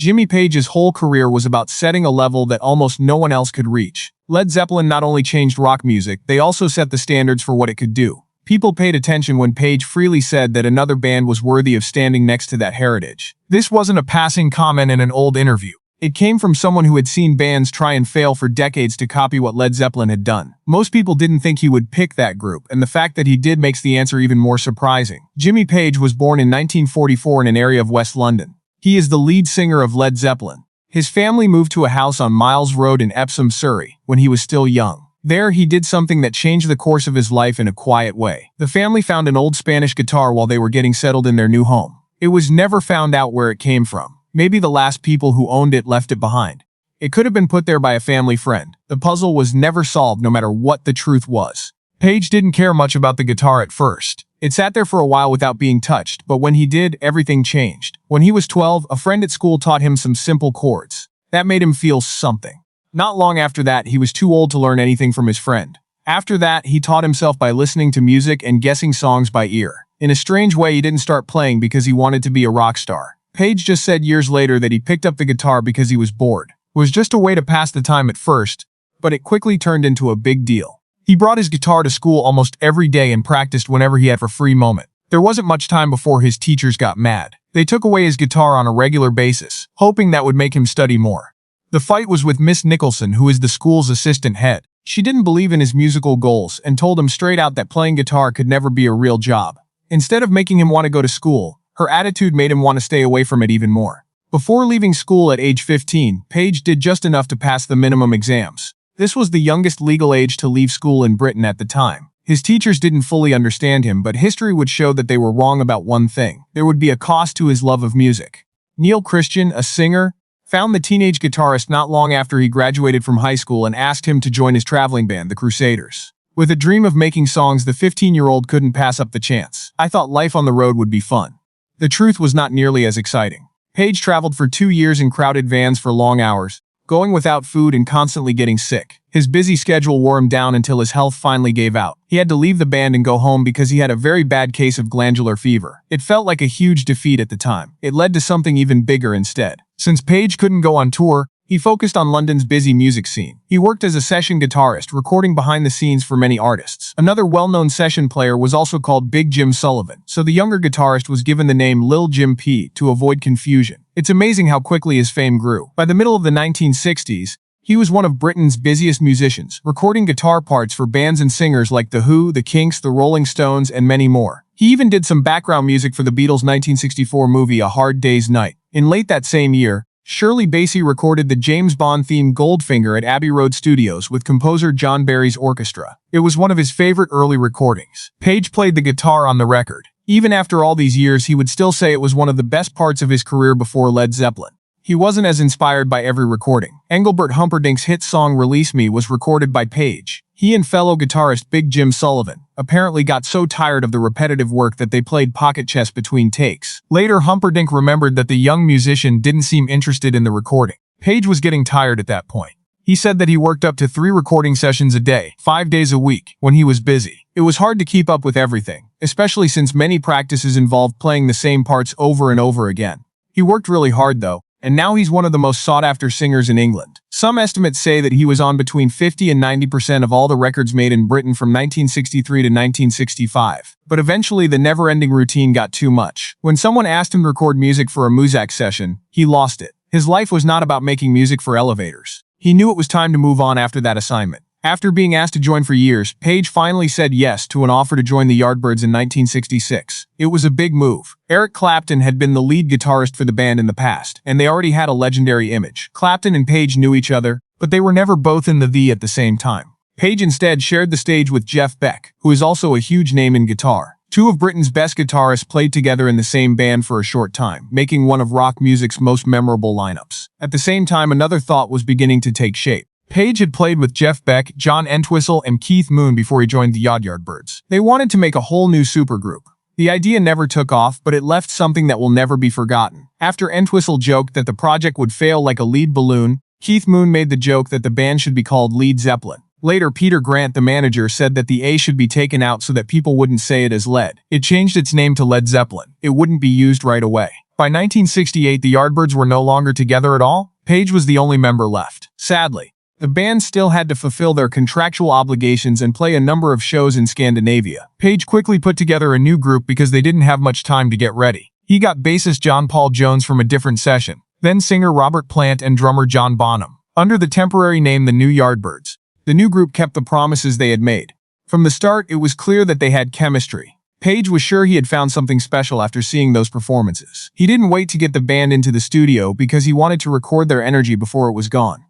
Jimmy Page's whole career was about setting a level that almost no one else could reach. Led Zeppelin not only changed rock music, they also set the standards for what it could do. People paid attention when Page freely said that another band was worthy of standing next to that heritage. This wasn't a passing comment in an old interview. It came from someone who had seen bands try and fail for decades to copy what Led Zeppelin had done. Most people didn't think he would pick that group, and the fact that he did makes the answer even more surprising. Jimmy Page was born in 1944 in an area of West London. He is the lead singer of Led Zeppelin. His family moved to a house on Miles Road in Epsom, Surrey, when he was still young. There, he did something that changed the course of his life in a quiet way. The family found an old Spanish guitar while they were getting settled in their new home. It was never found out where it came from. Maybe the last people who owned it left it behind. It could have been put there by a family friend. The puzzle was never solved no matter what the truth was. Page didn't care much about the guitar at first. It sat there for a while without being touched, but when he did, everything changed. When he was 12, a friend at school taught him some simple chords. That made him feel something. Not long after that, he was too old to learn anything from his friend. After that, he taught himself by listening to music and guessing songs by ear. In a strange way, he didn't start playing because he wanted to be a rock star. Page just said years later that he picked up the guitar because he was bored. It was just a way to pass the time at first, but it quickly turned into a big deal. He brought his guitar to school almost every day and practiced whenever he had a free moment. There wasn't much time before his teachers got mad. They took away his guitar on a regular basis, hoping that would make him study more. The fight was with Miss Nicholson, who is the school's assistant head. She didn't believe in his musical goals and told him straight out that playing guitar could never be a real job. Instead of making him want to go to school, her attitude made him want to stay away from it even more. Before leaving school at age 15, Page did just enough to pass the minimum exams. This was the youngest legal age to leave school in Britain at the time. His teachers didn't fully understand him, but history would show that they were wrong about one thing. There would be a cost to his love of music. Neil Christian, a singer, found the teenage guitarist not long after he graduated from high school and asked him to join his traveling band, the Crusaders. With a dream of making songs, the 15-year-old couldn't pass up the chance. I thought life on the road would be fun. The truth was not nearly as exciting. Page traveled for 2 years in crowded vans for long hours, going without food and constantly getting sick. His busy schedule wore him down until his health finally gave out. He had to leave the band and go home because he had a very bad case of glandular fever. It felt like a huge defeat at the time. It led to something even bigger instead. Since Page couldn't go on tour, he focused on London's busy music scene. He worked as a session guitarist, recording behind the scenes for many artists. Another well-known session player was also called Big Jim Sullivan, so the younger guitarist was given the name Lil Jim P to avoid confusion. It's amazing how quickly his fame grew. By the middle of the 1960s, he was one of Britain's busiest musicians, recording guitar parts for bands and singers like The Who, The Kinks, The Rolling Stones, and many more. He even did some background music for the Beatles' 1964 movie A Hard Day's Night. In late that same year, Shirley Bassey recorded the James Bond theme Goldfinger at Abbey Road Studios with composer John Barry's orchestra. It was one of his favorite early recordings. Page played the guitar on the record. Even after all these years, he would still say it was one of the best parts of his career before Led Zeppelin. He wasn't as inspired by every recording. Engelbert Humperdinck's hit song Release Me was recorded by Page. He and fellow guitarist Big Jim Sullivan apparently got so tired of the repetitive work that they played pocket chess between takes. Later, Humperdinck remembered that the young musician didn't seem interested in the recording. Page was getting tired at that point. He said that he worked up to 3 recording sessions a day, 5 days a week, when he was busy. It was hard to keep up with everything, especially since many practices involved playing the same parts over and over again. He worked really hard though, and now he's one of the most sought-after singers in England. Some estimates say that he was on between 50 and 90% of all the records made in Britain from 1963 to 1965. But eventually the never-ending routine got too much. When someone asked him to record music for a Muzak session, he lost it. His life was not about making music for elevators. He knew it was time to move on after that assignment. After being asked to join for years, Page finally said yes to an offer to join the Yardbirds in 1966. It was a big move. Eric Clapton had been the lead guitarist for the band in the past, and they already had a legendary image. Clapton and Page knew each other, but they were never both in the at the same time. Page instead shared the stage with Jeff Beck, who is also a huge name in guitar. 2 of Britain's best guitarists played together in the same band for a short time, making one of rock music's most memorable lineups. At the same time, another thought was beginning to take shape. Page had played with Jeff Beck, John Entwistle, and Keith Moon before he joined the Yardbirds. They wanted to make a whole new supergroup. The idea never took off, but it left something that will never be forgotten. After Entwistle joked that the project would fail like a lead balloon, Keith Moon made the joke that the band should be called Led Zeppelin. Later, Peter Grant, the manager, said that the A should be taken out so that people wouldn't say it as Led. It changed its name to Led Zeppelin. It wouldn't be used right away. By 1968, the Yardbirds were no longer together at all. Page was the only member left. Sadly, the band still had to fulfill their contractual obligations and play a number of shows in Scandinavia. Page quickly put together a new group because they didn't have much time to get ready. He got bassist John Paul Jones from a different session, then singer Robert Plant and drummer John Bonham, under the temporary name the New Yardbirds. The new group kept the promises they had made. From the start, it was clear that they had chemistry. Page was sure he had found something special after seeing those performances. He didn't wait to get the band into the studio because he wanted to record their energy before it was gone.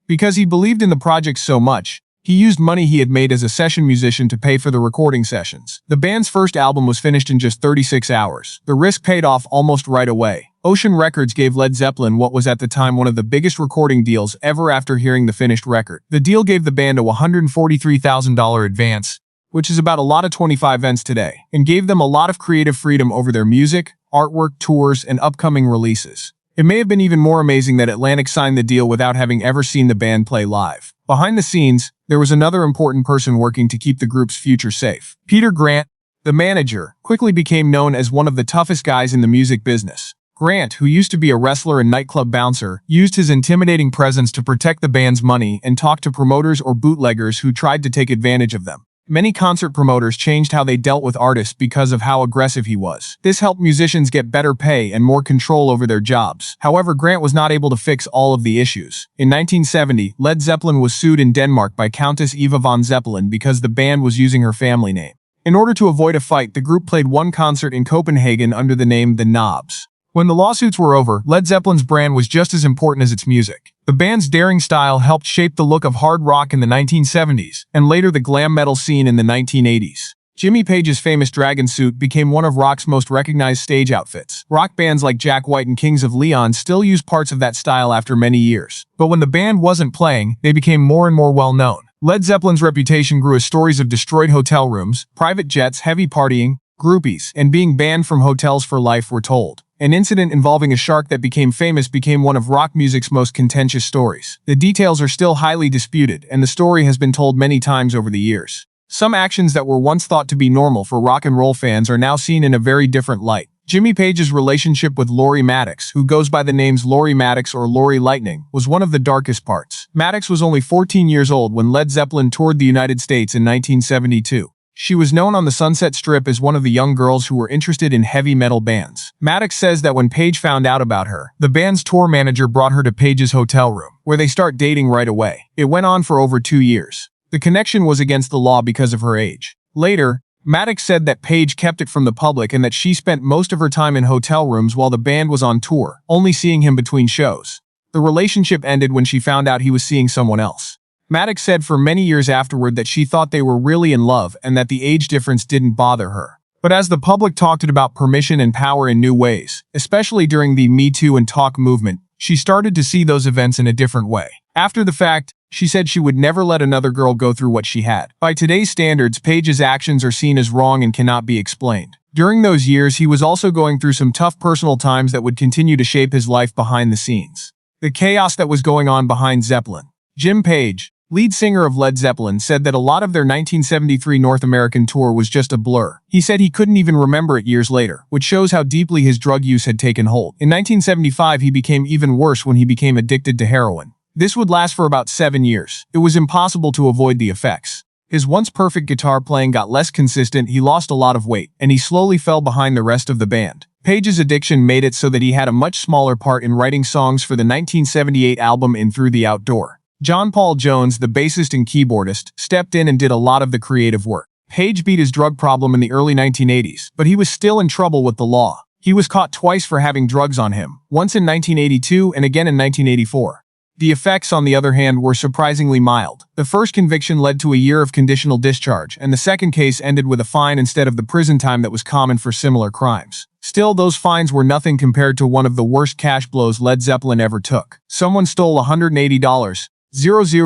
Because he believed in the project so much, he used money he had made as a session musician to pay for the recording sessions. The band's first album was finished in just 36 hours. The risk paid off almost right away. Ocean Records gave Led Zeppelin what was at the time one of the biggest recording deals ever after hearing the finished record. The deal gave the band a $143,000 advance, which is about a lot of 25 cents today, and gave them a lot of creative freedom over their music, artwork, tours, and upcoming releases. It may have been even more amazing that Atlantic signed the deal without having ever seen the band play live. Behind the scenes, there was another important person working to keep the group's future safe. Peter Grant, the manager, quickly became known as one of the toughest guys in the music business. Grant, who used to be a wrestler and nightclub bouncer, used his intimidating presence to protect the band's money and talk to promoters or bootleggers who tried to take advantage of them. Many concert promoters changed how they dealt with artists because of how aggressive he was. This helped musicians get better pay and more control over their jobs. However, Grant was not able to fix all of the issues. In 1970, Led Zeppelin was sued in Denmark by Countess Eva von Zeppelin because the band was using her family name. In order to avoid a fight, the group played one concert in Copenhagen under the name The Knobs. When the lawsuits were over, Led Zeppelin's brand was just as important as its music. The band's daring style helped shape the look of hard rock in the 1970s, and later the glam metal scene in the 1980s. Jimmy Page's famous dragon suit became one of rock's most recognized stage outfits. Rock bands like Jack White and Kings of Leon still use parts of that style after many years. But when the band wasn't playing, they became more and more well-known. Led Zeppelin's reputation grew as stories of destroyed hotel rooms, private jets, heavy partying, groupies, and being banned from hotels for life were told. An incident involving a shark that became famous became one of rock music's most contentious stories. The details are still highly disputed, and the story has been told many times over the years. Some actions that were once thought to be normal for rock and roll fans are now seen in a very different light. Jimmy Page's relationship with Laurie Maddox, who goes by the names Laurie Maddox or Laurie Lightning, was one of the darkest parts. Maddox was only 14 years old when Led Zeppelin toured the United States in 1972. She was known on the Sunset Strip as one of the young girls who were interested in heavy metal bands. Maddox says that when Page found out about her, the band's tour manager brought her to Page's hotel room, where they start dating right away. It went on for over 2 years. The connection was against the law because of her age. Later, Maddox said that Page kept it from the public and that she spent most of her time in hotel rooms while the band was on tour, only seeing him between shows. The relationship ended when she found out he was seeing someone else. Maddox said for many years afterward that she thought they were really in love and that the age difference didn't bother her. But as the public talked about permission and power in new ways, especially during the Me Too and Talk movement, she started to see those events in a different way. After the fact, she said she would never let another girl go through what she had. By today's standards, Page's actions are seen as wrong and cannot be explained. During those years, he was also going through some tough personal times that would continue to shape his life behind the scenes. The chaos that was going on behind Zeppelin. Jim Page, lead singer of Led Zeppelin, said that a lot of their 1973 North American tour was just a blur. He said he couldn't even remember it years later, which shows how deeply his drug use had taken hold. In 1975, he became even worse when he became addicted to heroin. This would last for about 7 years. It was impossible to avoid the effects. His once perfect guitar playing got less consistent, he lost a lot of weight, and he slowly fell behind the rest of the band. Page's addiction made it so that he had a much smaller part in writing songs for the 1978 album In Through the Outdoor. John Paul Jones, the bassist and keyboardist, stepped in and did a lot of the creative work. Page beat his drug problem in the early 1980s, but he was still in trouble with the law. He was caught twice for having drugs on him, once in 1982 and again in 1984. The effects, on the other hand, were surprisingly mild. The first conviction led to a year of conditional discharge, and the second case ended with a fine instead of the prison time that was common for similar crimes. Still, those fines were nothing compared to one of the worst cash blows Led Zeppelin ever took. Someone stole $180.00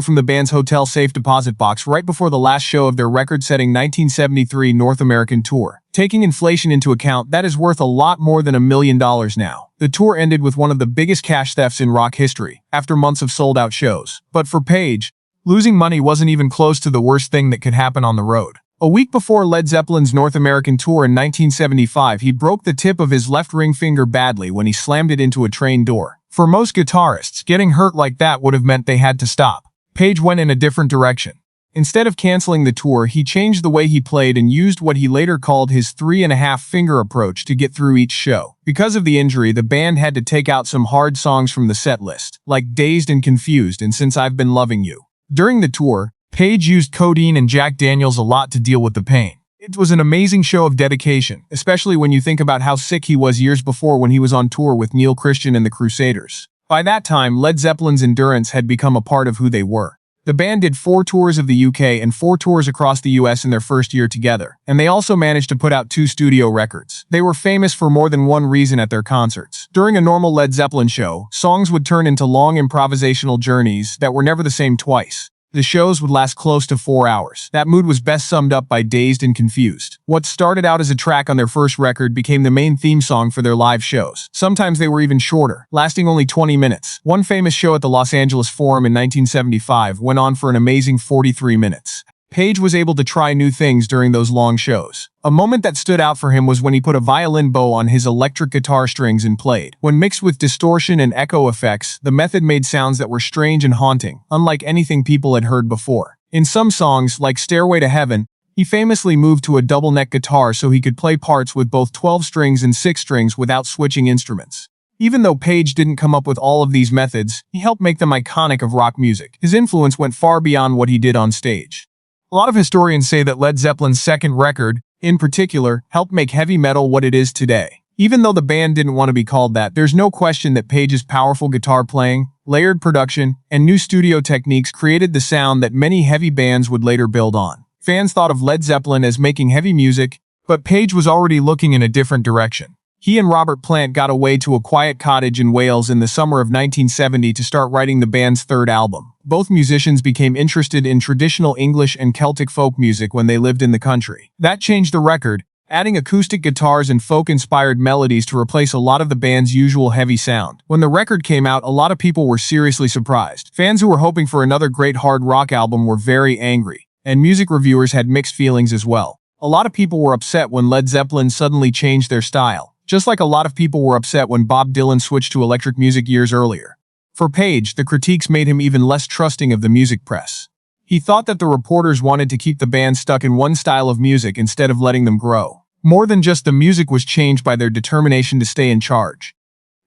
from the band's hotel safe deposit box right before the last show of their record-setting 1973 North American tour. Taking inflation into account, that is worth a lot more than $1 million now. The tour ended with one of the biggest cash thefts in rock history, after months of sold-out shows. But for Page, losing money wasn't even close to the worst thing that could happen on the road. A week before Led Zeppelin's North American tour in 1975, he broke the tip of his left ring finger badly when he slammed it into a train door. For most guitarists, getting hurt like that would have meant they had to stop. Page went in a different direction. Instead of canceling the tour, he changed the way he played and used what he later called his 3.5-finger approach to get through each show. Because of the injury, the band had to take out some hard songs from the set list, like Dazed and Confused and Since I've Been Loving You. During the tour, Page used codeine and Jack Daniels a lot to deal with the pain. It was an amazing show of dedication, especially when you think about how sick he was years before when he was on tour with Neil Christian and the Crusaders. By that time, Led Zeppelin's endurance had become a part of who they were. The band did 4 tours of the UK and 4 tours across the US in their first year together, and they also managed to put out 2 studio records. They were famous for more than one reason at their concerts. During a normal Led Zeppelin show, songs would turn into long improvisational journeys that were never the same twice. The shows would last close to 4 hours. That mood was best summed up by Dazed and Confused. What started out as a track on their first record became the main theme song for their live shows. Sometimes they were even shorter, lasting only 20 minutes. One famous show at the Los Angeles Forum in 1975 went on for an amazing 43 minutes. Page was able to try new things during those long shows. A moment that stood out for him was when he put a violin bow on his electric guitar strings and played. When mixed with distortion and echo effects, the method made sounds that were strange and haunting, unlike anything people had heard before. In some songs, like Stairway to Heaven, he famously moved to a double-neck guitar so he could play parts with both 12 strings and 6 strings without switching instruments. Even though Page didn't come up with all of these methods, he helped make them iconic of rock music. His influence went far beyond what he did on stage. A lot of historians say that Led Zeppelin's second record, in particular, helped make heavy metal what it is today. Even though the band didn't want to be called that, there's no question that Page's powerful guitar playing, layered production, and new studio techniques created the sound that many heavy bands would later build on. Fans thought of Led Zeppelin as making heavy music, but Page was already looking in a different direction. He and Robert Plant got away to a quiet cottage in Wales in the summer of 1970 to start writing the band's third album. Both musicians became interested in traditional English and Celtic folk music when they lived in the country. That changed the record, adding acoustic guitars and folk-inspired melodies to replace a lot of the band's usual heavy sound. When the record came out, a lot of people were seriously surprised. Fans who were hoping for another great hard rock album were very angry, and music reviewers had mixed feelings as well. A lot of people were upset when Led Zeppelin suddenly changed their style, just like a lot of people were upset when Bob Dylan switched to electric music years earlier. For Page, the critiques made him even less trusting of the music press. He thought that the reporters wanted to keep the band stuck in one style of music instead of letting them grow. More than just the music was changed by their determination to stay in charge.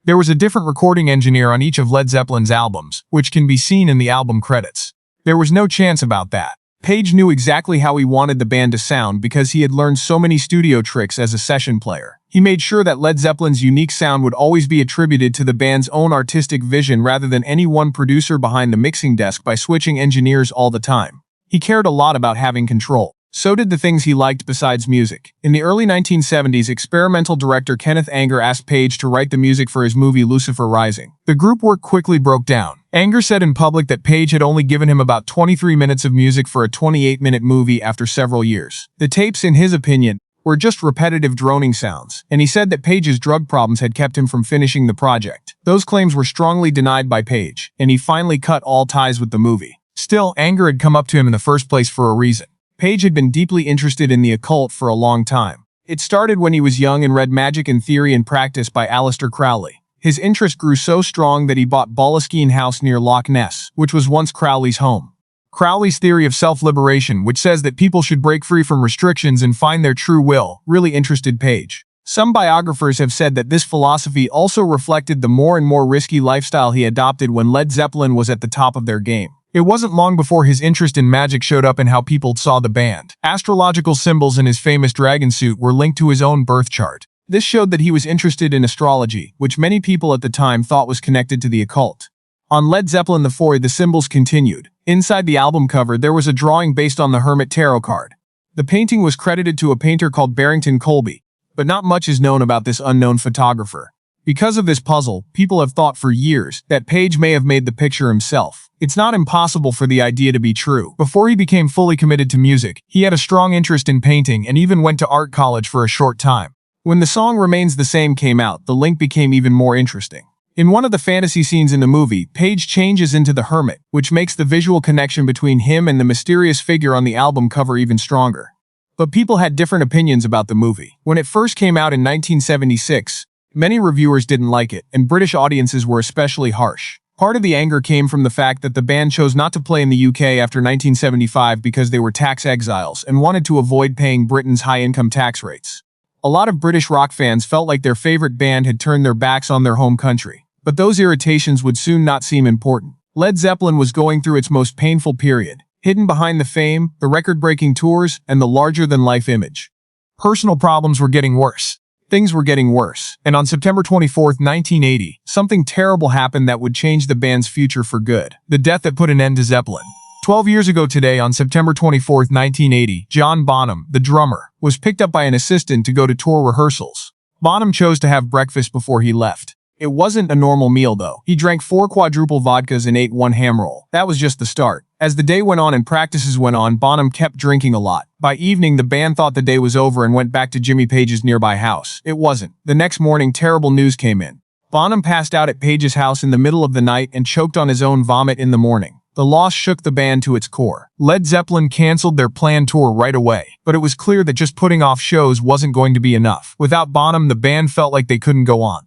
There was a different recording engineer on each of Led Zeppelin's albums, which can be seen in the album credits. There was no chance about that. Page knew exactly how he wanted the band to sound because he had learned so many studio tricks as a session player. He made sure that Led Zeppelin's unique sound would always be attributed to the band's own artistic vision rather than any one producer behind the mixing desk by switching engineers all the time. He cared a lot about having control. So did the things he liked besides music. In the early 1970s, experimental director Kenneth Anger asked Page to write the music for his movie Lucifer Rising. The group work quickly broke down. Anger said in public that Page had only given him about 23 minutes of music for a 28-minute movie after several years. The tapes, in his opinion, were just repetitive droning sounds, and he said that Page's drug problems had kept him from finishing the project. Those claims were strongly denied by Page, and he finally cut all ties with the movie. Still, Anger had come up to him in the first place for a reason. Page had been deeply interested in the occult for a long time. It started when he was young and read Magic in Theory and Practice by Aleister Crowley. His interest grew so strong that he bought Boleskine House near Loch Ness, which was once Crowley's home. Crowley's theory of self-liberation, which says that people should break free from restrictions and find their true will, really interested Page. Some biographers have said that this philosophy also reflected the more and more risky lifestyle he adopted when Led Zeppelin was at the top of their game. It wasn't long before his interest in magic showed up in how people saw the band. Astrological symbols in his famous dragon suit were linked to his own birth chart. This showed that he was interested in astrology, which many people at the time thought was connected to the occult. On Led Zeppelin IV, the symbols continued. Inside the album cover, there was a drawing based on the Hermit Tarot card. The painting was credited to a painter called Barrington Colby, but not much is known about this unknown photographer. Because of this puzzle, people have thought for years that Page may have made the picture himself. It's not impossible for the idea to be true. Before he became fully committed to music, he had a strong interest in painting and even went to art college for a short time. When the song Remains the Same came out, the link became even more interesting. In one of the fantasy scenes in the movie, Page changes into the Hermit, which makes the visual connection between him and the mysterious figure on the album cover even stronger. But people had different opinions about the movie. When it first came out in 1976, many reviewers didn't like it, and British audiences were especially harsh. Part of the anger came from the fact that the band chose not to play in the UK after 1975 because they were tax exiles and wanted to avoid paying Britain's high-income tax rates. A lot of British rock fans felt like their favorite band had turned their backs on their home country. But those irritations would soon not seem important. Led Zeppelin was going through its most painful period, hidden behind the fame, the record-breaking tours, and the larger-than-life image. Personal problems were getting worse. Things were getting worse, and on September 24, 1980, something terrible happened that would change the band's future for good. The death that put an end to Zeppelin. 12 years ago today, on September 24, 1980, John Bonham, the drummer, was picked up by an assistant to go to tour rehearsals. Bonham chose to have breakfast before he left. It wasn't a normal meal though. He drank 4 quadruple vodkas and ate 1 ham roll. That was just the start. As the day went on and practices went on, Bonham kept drinking a lot. By evening, the band thought the day was over and went back to Jimmy Page's nearby house. It wasn't. The next morning, terrible news came in. Bonham passed out at Page's house in the middle of the night and choked on his own vomit in the morning. The loss shook the band to its core. Led Zeppelin canceled their planned tour right away, but it was clear that just putting off shows wasn't going to be enough. Without Bonham, the band felt like they couldn't go on.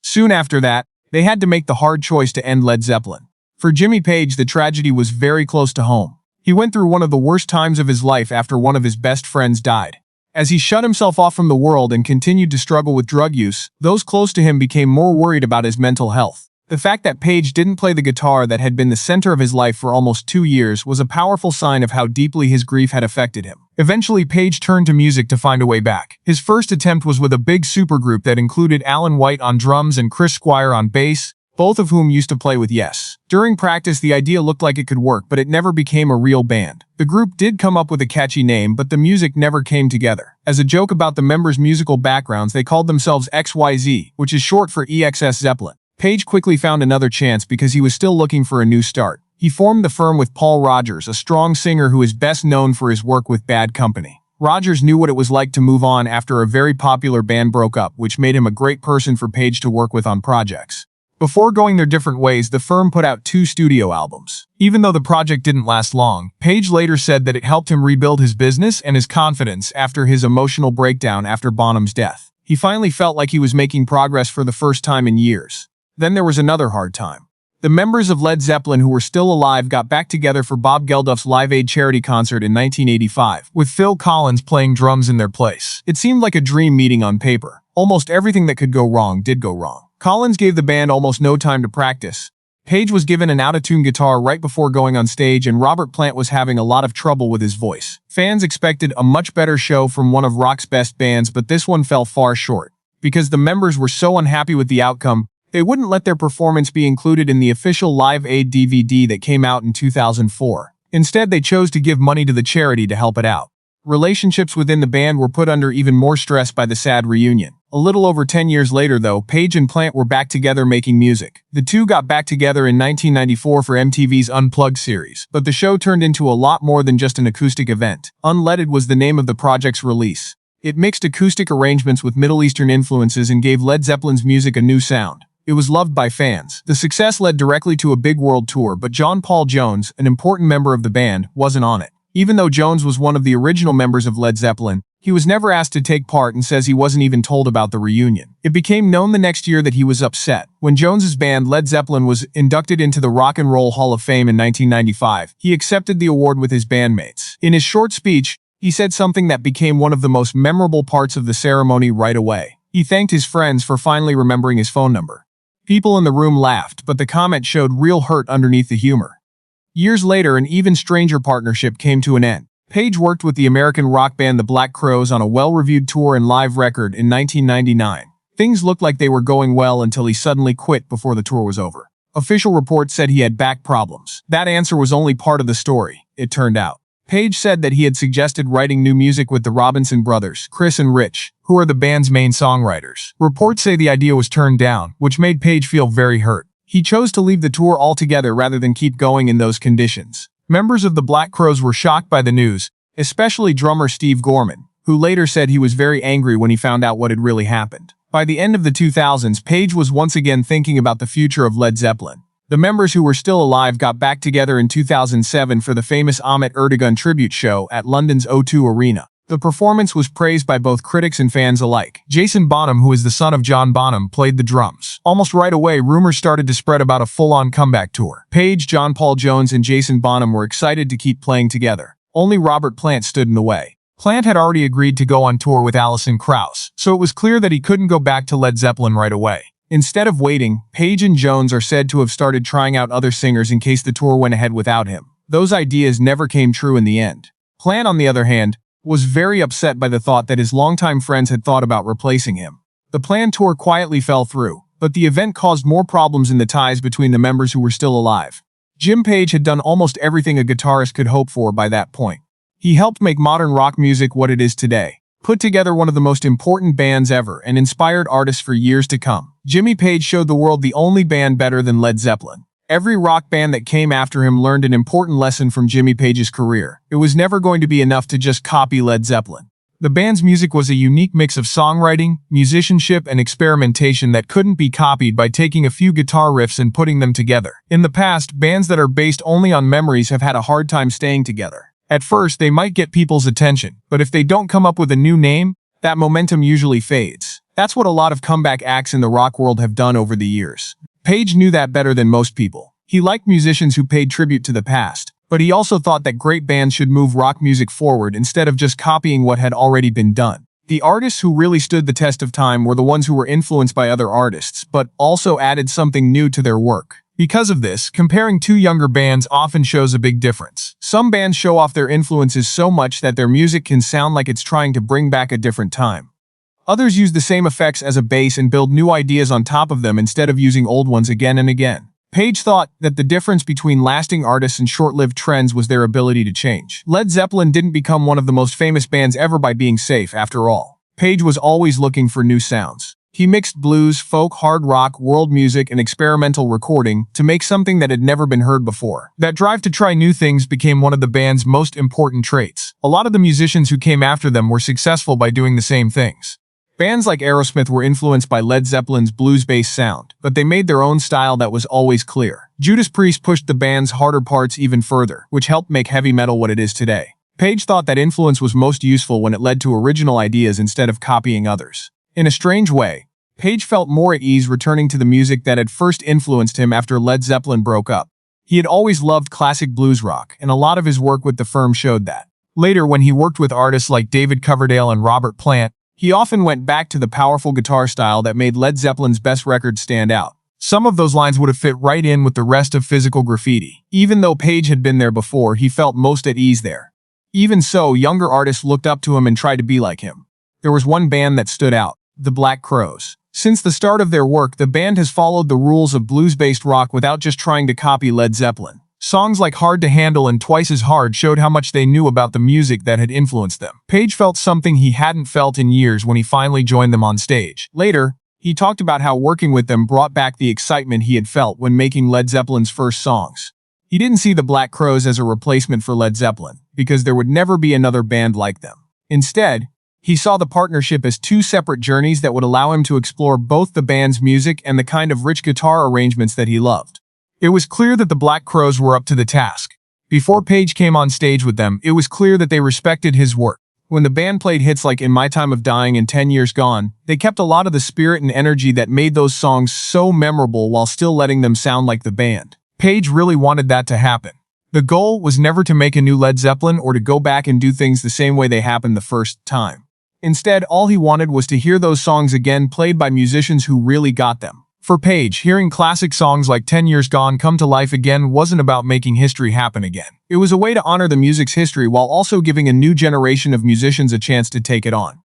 Soon after that, they had to make the hard choice to end Led Zeppelin. For Jimmy Page, the tragedy was very close to home. He went through one of the worst times of his life after one of his best friends died. As he shut himself off from the world and continued to struggle with drug use, those close to him became more worried about his mental health. The fact that Page didn't play the guitar that had been the center of his life for almost 2 years was a powerful sign of how deeply his grief had affected him. Eventually, Page turned to music to find a way back. His first attempt was with a big supergroup that included Alan White on drums and Chris Squire on bass, both of whom used to play with Yes. During practice, the idea looked like it could work, but it never became a real band. The group did come up with a catchy name, but the music never came together. As a joke about the members' musical backgrounds, they called themselves XYZ, which is short for EXS Zeppelin. Page quickly found another chance because he was still looking for a new start. He formed the firm with Paul Rodgers, a strong singer who is best known for his work with Bad Company. Rodgers knew what it was like to move on after a very popular band broke up, which made him a great person for Page to work with on projects. Before going their different ways, the firm put out 2 studio albums. Even though the project didn't last long, Page later said that it helped him rebuild his business and his confidence after his emotional breakdown after Bonham's death. He finally felt like he was making progress for the first time in years. Then there was another hard time. The members of Led Zeppelin who were still alive got back together for Bob Geldof's Live Aid charity concert in 1985, with Phil Collins playing drums in their place. It seemed like a dream meeting on paper. Almost everything that could go wrong did go wrong. Collins gave the band almost no time to practice. Page was given an out-of-tune guitar right before going on stage, and Robert Plant was having a lot of trouble with his voice. Fans expected a much better show from one of rock's best bands, but this one fell far short. Because the members were so unhappy with the outcome, they wouldn't let their performance be included in the official Live Aid DVD that came out in 2004. Instead, they chose to give money to the charity to help it out. Relationships within the band were put under even more stress by the sad reunion. A little over 10 years later, though, Page and Plant were back together making music. The two got back together in 1994 for MTV's Unplugged series, but the show turned into a lot more than just an acoustic event. Unleaded was the name of the project's release. It mixed acoustic arrangements with Middle Eastern influences and gave Led Zeppelin's music a new sound. It was loved by fans. The success led directly to a big world tour, but John Paul Jones, an important member of the band, wasn't on it. Even though Jones was one of the original members of Led Zeppelin, he was never asked to take part and says he wasn't even told about the reunion. It became known the next year that he was upset. When Jones's band, Led Zeppelin, was inducted into the Rock and Roll Hall of Fame in 1995, he accepted the award with his bandmates. In his short speech, he said something that became one of the most memorable parts of the ceremony right away. He thanked his friends for finally remembering his phone number. People in the room laughed, but the comment showed real hurt underneath the humor. Years later, an even stranger partnership came to an end. Page worked with the American rock band The Black Crowes on a well-reviewed tour and live record in 1999. Things looked like they were going well until he suddenly quit before the tour was over. Official reports said he had back problems. That answer was only part of the story, it turned out. Page said that he had suggested writing new music with the Robinson brothers, Chris and Rich, who are the band's main songwriters. Reports say the idea was turned down, which made Page feel very hurt. He chose to leave the tour altogether rather than keep going in those conditions. Members of the Black Crowes were shocked by the news, especially drummer Steve Gorman, who later said he was very angry when he found out what had really happened. By the end of the 2000s, Page was once again thinking about the future of Led Zeppelin. The members who were still alive got back together in 2007 for the famous Ahmet Ertegun tribute show at London's O2 Arena. The performance was praised by both critics and fans alike. Jason Bonham, who is the son of John Bonham, played the drums. Almost right away, rumors started to spread about a full-on comeback tour. Page, John Paul Jones, and Jason Bonham were excited to keep playing together. Only Robert Plant stood in the way. Plant had already agreed to go on tour with Alison Krauss, so it was clear that he couldn't go back to Led Zeppelin right away. Instead of waiting, Page and Jones are said to have started trying out other singers in case the tour went ahead without him. Those ideas never came true in the end. Plant, on the other hand, was very upset by the thought that his longtime friends had thought about replacing him. The planned tour quietly fell through, but the event caused more problems in the ties between the members who were still alive. Jim Page had done almost everything a guitarist could hope for by that point. He helped make modern rock music what it is today, put together one of the most important bands ever, and inspired artists for years to come. Jimmy Page showed the world the only band better than Led Zeppelin. Every rock band that came after him learned an important lesson from Jimmy Page's career. It was never going to be enough to just copy Led Zeppelin. The band's music was a unique mix of songwriting, musicianship, and experimentation that couldn't be copied by taking a few guitar riffs and putting them together. In the past, bands that are based only on memories have had a hard time staying together. At first, they might get people's attention, but if they don't come up with a new name, that momentum usually fades. That's what a lot of comeback acts in the rock world have done over the years. Page knew that better than most people. He liked musicians who paid tribute to the past, but he also thought that great bands should move rock music forward instead of just copying what had already been done. The artists who really stood the test of time were the ones who were influenced by other artists, but also added something new to their work. Because of this, comparing two younger bands often shows a big difference. Some bands show off their influences so much that their music can sound like it's trying to bring back a different time. Others use the same effects as a base and build new ideas on top of them instead of using old ones again and again. Page thought that the difference between lasting artists and short-lived trends was their ability to change. Led Zeppelin didn't become one of the most famous bands ever by being safe, after all. Page was always looking for new sounds. He mixed blues, folk, hard rock, world music, and experimental recording to make something that had never been heard before. That drive to try new things became one of the band's most important traits. A lot of the musicians who came after them were successful by doing the same things. Bands like Aerosmith were influenced by Led Zeppelin's blues-based sound, but they made their own style that was always clear. Judas Priest pushed the band's harder parts even further, which helped make heavy metal what it is today. Page thought that influence was most useful when it led to original ideas instead of copying others. In a strange way, Page felt more at ease returning to the music that had first influenced him after Led Zeppelin broke up. He had always loved classic blues rock, and a lot of his work with the firm showed that. Later, when he worked with artists like David Coverdale and Robert Plant, he often went back to the powerful guitar style that made Led Zeppelin's best records stand out. Some of those lines would have fit right in with the rest of Physical Graffiti. Even though Page had been there before, he felt most at ease there. Even so, younger artists looked up to him and tried to be like him. There was one band that stood out, the Black Crowes. Since the start of their work, the band has followed the rules of blues-based rock without just trying to copy Led Zeppelin. Songs like Hard to Handle and Twice as Hard showed how much they knew about the music that had influenced them. Page felt something he hadn't felt in years when he finally joined them on stage. Later, he talked about how working with them brought back the excitement he had felt when making Led Zeppelin's first songs. He didn't see the Black Crowes as a replacement for Led Zeppelin, because there would never be another band like them. Instead, he saw the partnership as two separate journeys that would allow him to explore both the band's music and the kind of rich guitar arrangements that he loved. It was clear that the Black Crowes were up to the task. Before Page came on stage with them, it was clear that they respected his work. When the band played hits like In My Time of Dying and 10 Years Gone, they kept a lot of the spirit and energy that made those songs so memorable while still letting them sound like the band. Page really wanted that to happen. The goal was never to make a new Led Zeppelin or to go back and do things the same way they happened the first time. Instead, all he wanted was to hear those songs again played by musicians who really got them. For Page, hearing classic songs like 10 Years Gone come to life again wasn't about making history happen again. It was a way to honor the music's history while also giving a new generation of musicians a chance to take it on.